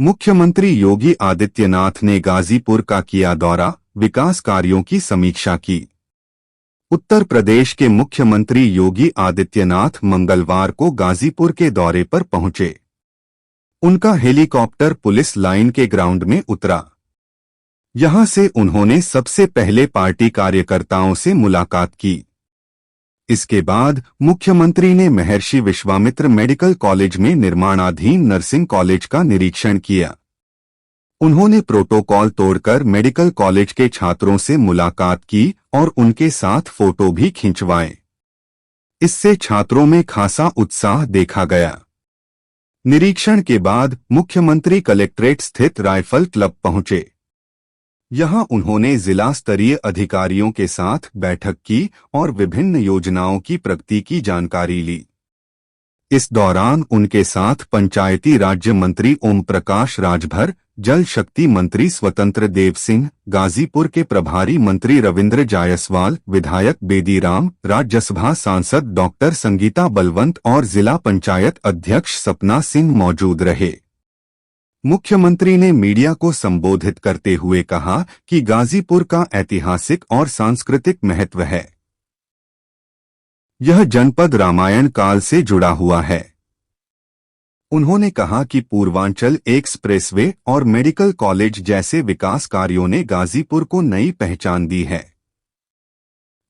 मुख्यमंत्री योगी आदित्यनाथ ने गाजीपुर का किया दौरा, विकास कार्यों की समीक्षा की। उत्तर प्रदेश के मुख्यमंत्री योगी आदित्यनाथ मंगलवार को गाजीपुर के दौरे पर पहुंचे। उनका हेलीकॉप्टर पुलिस लाइन के ग्राउंड में उतरा। यहां से उन्होंने सबसे पहले पार्टी कार्यकर्ताओं से मुलाकात की। इसके बाद मुख्यमंत्री ने महर्षि विश्वामित्र मेडिकल कॉलेज में निर्माणाधीन नर्सिंग कॉलेज का निरीक्षण किया। उन्होंने प्रोटोकॉल तोड़कर मेडिकल कॉलेज के छात्रों से मुलाकात की और उनके साथ फोटो भी खिंचवाए। इससे छात्रों में खासा उत्साह देखा गया। निरीक्षण के बाद मुख्यमंत्री कलेक्ट्रेट स्थित राइफल क्लब पहुंचे। यहां उन्होंने जिला स्तरीय अधिकारियों के साथ बैठक की और विभिन्न योजनाओं की प्रगति की जानकारी ली। इस दौरान उनके साथ पंचायती राज्य मंत्री ओम प्रकाश राजभर, जल शक्ति मंत्री स्वतंत्र देव सिंह, गाजीपुर के प्रभारी मंत्री रविंद्र जायसवाल, विधायक बेदीराम, राज्यसभा सांसद डॉक्टर संगीता बलवंत और जिला पंचायत अध्यक्ष सपना सिंह मौजूद रहे। मुख्यमंत्री ने मीडिया को संबोधित करते हुए कहा कि गाजीपुर का ऐतिहासिक और सांस्कृतिक महत्व है। यह जनपद रामायण काल से जुड़ा हुआ है। उन्होंने कहा कि पूर्वांचल एक्सप्रेसवे और मेडिकल कॉलेज जैसे विकास कार्यों ने गाजीपुर को नई पहचान दी है।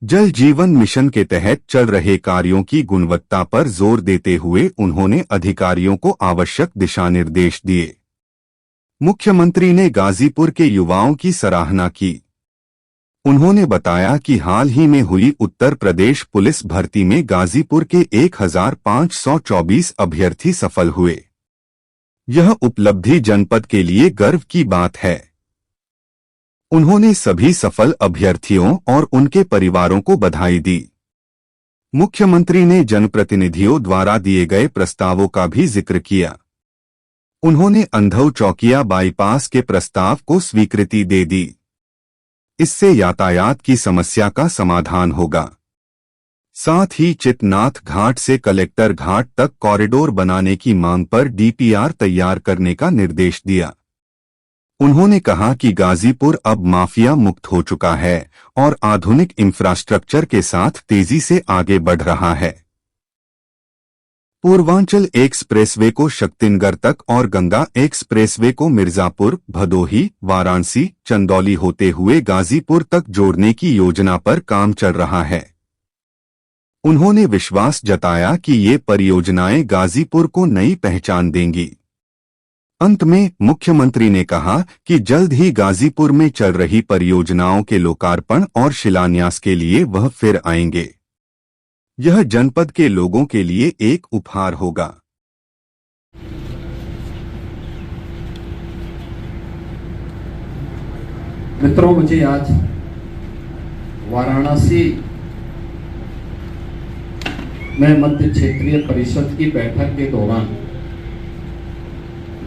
जल जीवन मिशन के तहत चल रहे कार्यों की गुणवत्ता पर जोर देते हुए उन्होंने अधिकारियों को आवश्यक दिशा निर्देश दिए। मुख्यमंत्री ने गाजीपुर के युवाओं की सराहना की। उन्होंने बताया कि हाल ही में हुई उत्तर प्रदेश पुलिस भर्ती में गाजीपुर के 1524 अभ्यर्थी सफल हुए। यह उपलब्धि जनपद के लिए गर्व की बात है। उन्होंने सभी सफल अभ्यर्थियों और उनके परिवारों को बधाई दी। मुख्यमंत्री ने जनप्रतिनिधियों द्वारा दिए गए प्रस्तावों का भी जिक्र किया। उन्होंने अंधौ चौकिया बाईपास के प्रस्ताव को स्वीकृति दे दी। इससे यातायात की समस्या का समाधान होगा। साथ ही चितनाथ घाट से कलेक्टर घाट तक कॉरिडोर बनाने की मांग पर डीपीआर तैयार करने का निर्देश दिया। उन्होंने कहा कि गाजीपुर अब माफिया मुक्त हो चुका है और आधुनिक इंफ्रास्ट्रक्चर के साथ तेजी से आगे बढ़ रहा है। पूर्वांचल एक्सप्रेसवे को शक्तिनगर तक और गंगा एक्सप्रेसवे को मिर्जापुर, भदोही, वाराणसी, चंदौली होते हुए गाजीपुर तक जोड़ने की योजना पर काम चल रहा है। उन्होंने विश्वास जताया कि ये परियोजनाएं गाजीपुर को नई पहचान देंगी। अंत में मुख्यमंत्री ने कहा कि जल्द ही गाजीपुर में चल रही परियोजनाओं के लोकार्पण और शिलान्यास के लिए वह फिर आएंगे। यह जनपद के लोगों के लिए एक उपहार होगा। मित्रों, मुझे आज वाराणसी में मध्य क्षेत्रीय परिषद की बैठक के दौरान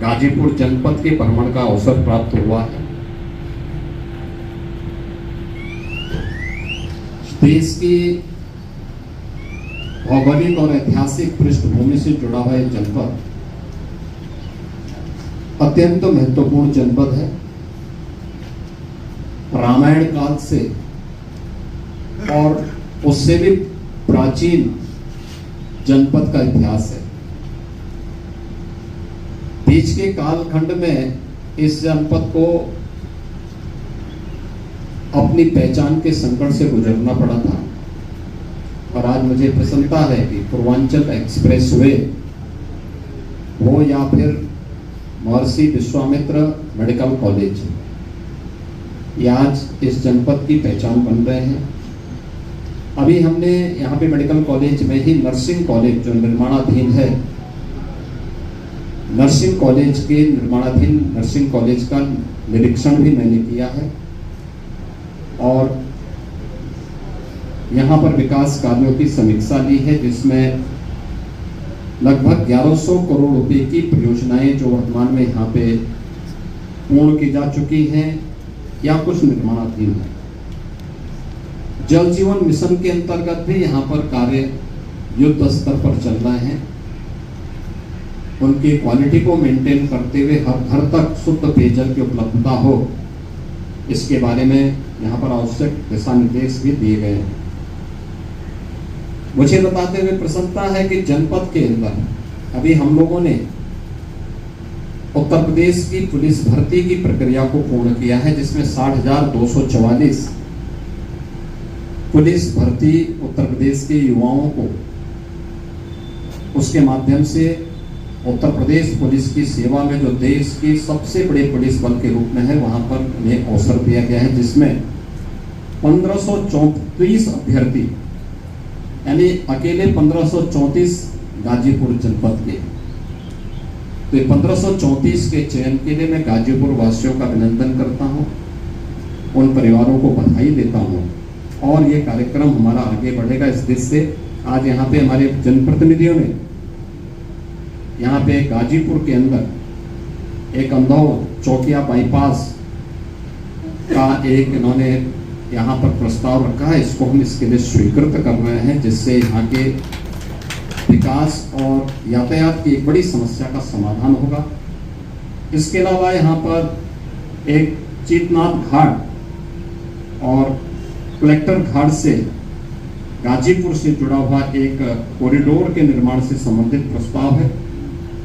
गाजीपुर जनपद के भ्रमण का अवसर प्राप्त हुआ है। देश की भौगोलिक और ऐतिहासिक पृष्ठभूमि से जुड़ा हुआ यह जनपद अत्यंत महत्वपूर्ण जनपद है। रामायण काल से और उससे भी प्राचीन जनपद का इतिहास है। बीच के कालखंड में इस जनपद को अपनी पहचान के संकट से गुजरना पड़ा था और आज मुझे प्रसन्नता है कि पूर्वांचल एक्सप्रेसवे हो या फिर महर्षि विश्वामित्र मेडिकल कॉलेज, ये आज इस जनपद की पहचान बन रहे हैं। अभी हमने यहाँ पे मेडिकल कॉलेज में ही नर्सिंग कॉलेज जो निर्माणाधीन है, नर्सिंग कॉलेज के निर्माणाधीन नर्सिंग कॉलेज का निरीक्षण भी मैंने किया है और यहाँ पर विकास कार्यों की समीक्षा ली है, जिसमें लगभग 1100 करोड़ रुपए की परियोजनाएं जो वर्तमान में यहाँ पे पूर्ण की जा चुकी हैं या कुछ निर्माणाधीन है। जल जीवन मिशन के अंतर्गत भी यहाँ पर कार्य युद्ध स्तर पर चल रहे हैं। उनकी क्वालिटी को मेंटेन करते हुए हर घर तक शुद्ध पेयजल की उपलब्धता हो, इसके बारे में यहाँ पर आवश्यक दिशा निर्देश भी दिए गए हैं। मुझे बताते हुए प्रसन्नता है कि जनपद के अंदर अभी हम लोगों ने उत्तर प्रदेश की पुलिस भर्ती की प्रक्रिया को पूर्ण किया है, जिसमें 60,244 पुलिस भर्ती उत्तर प्रदेश के युवाओं को उसके माध्यम से उत्तर प्रदेश पुलिस की सेवा में जो देश की सबसे बड़े पुलिस बल के रूप में है वहां पर उन्हें अवसर दिया गया है, जिसमें 1534 अभ्यर्थी, यानी अकेले 1534 गाजीपुर जनपद के। तो 1534 के चयन के लिए मैं गाजीपुर वासियों का अभिनंदन करता हूं, उन परिवारों को बधाई देता हूं और ये कार्यक्रम हमारा आगे बढ़ेगा इस देश से। आज यहाँ पे हमारे जनप्रतिनिधियों ने यहाँ पे गाजीपुर के अंदर एक अंदौर चौकिया बाईपास का एक इन्होंने यहाँ पर प्रस्ताव रखा है, इसको हम इसके लिए स्वीकृत कर रहे हैं, जिससे यहाँ के विकास और यातायात की एक बड़ी समस्या का समाधान होगा। इसके अलावा यहाँ पर एक चीतनाथ घाट और कलेक्टर घाट से गाजीपुर से जुड़ा हुआ एक कॉरिडोर के निर्माण से संबंधित प्रस्ताव है।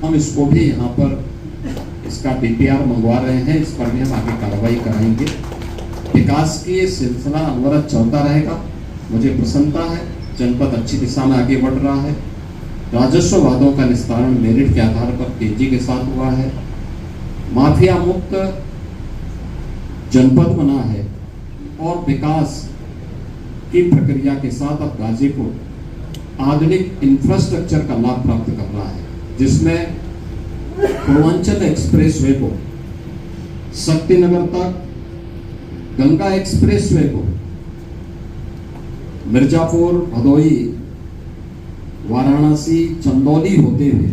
हम इसको भी यहाँ पर इसका डीपीआर मंगवा रहे हैं, इस पर भी हम आगे कार्रवाई कराएंगे। विकास की ये सिलसिला अनवरत चलता रहेगा। मुझे प्रसन्नता है, जनपद अच्छी दिशा में आगे बढ़ रहा है। राजस्व वादों का निस्तारण मेरिट के आधार पर तेजी के साथ हुआ है। माफिया मुक्त जनपद बना है और विकास की प्रक्रिया के साथ अब गाजीपुर आधुनिक इंफ्रास्ट्रक्चर का लाभ प्राप्त कर रहा है, जिसमें पूर्वांचल एक्सप्रेसवे को शक्तिनगर तक, गंगा एक्सप्रेसवे को मिर्जापुर, भदोई, वाराणसी, चंदौली होते हुए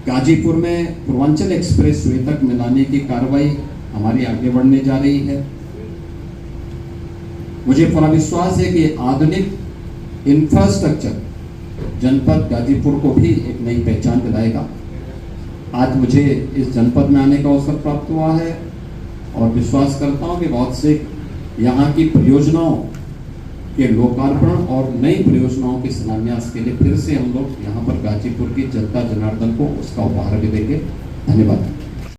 गाजीपुर में पूर्वांचल एक्सप्रेसवे तक मिलाने की कार्रवाई हमारी आगे बढ़ने जा रही है। मुझे पूरा विश्वास है कि आधुनिक इंफ्रास्ट्रक्चर जनपद गाजीपुर को भी एक नई पहचान दिलाएगा। आज मुझे इस जनपद में आने का अवसर प्राप्त हुआ है और विश्वास करता हूं कि बहुत से यहाँ की परियोजनाओं के लोकार्पण और नई परियोजनाओं के शिलान्यास के लिए फिर से हम लोग यहाँ पर गाजीपुर की जनता जनार्दन को उसका उपहार भी देंगे। धन्यवाद।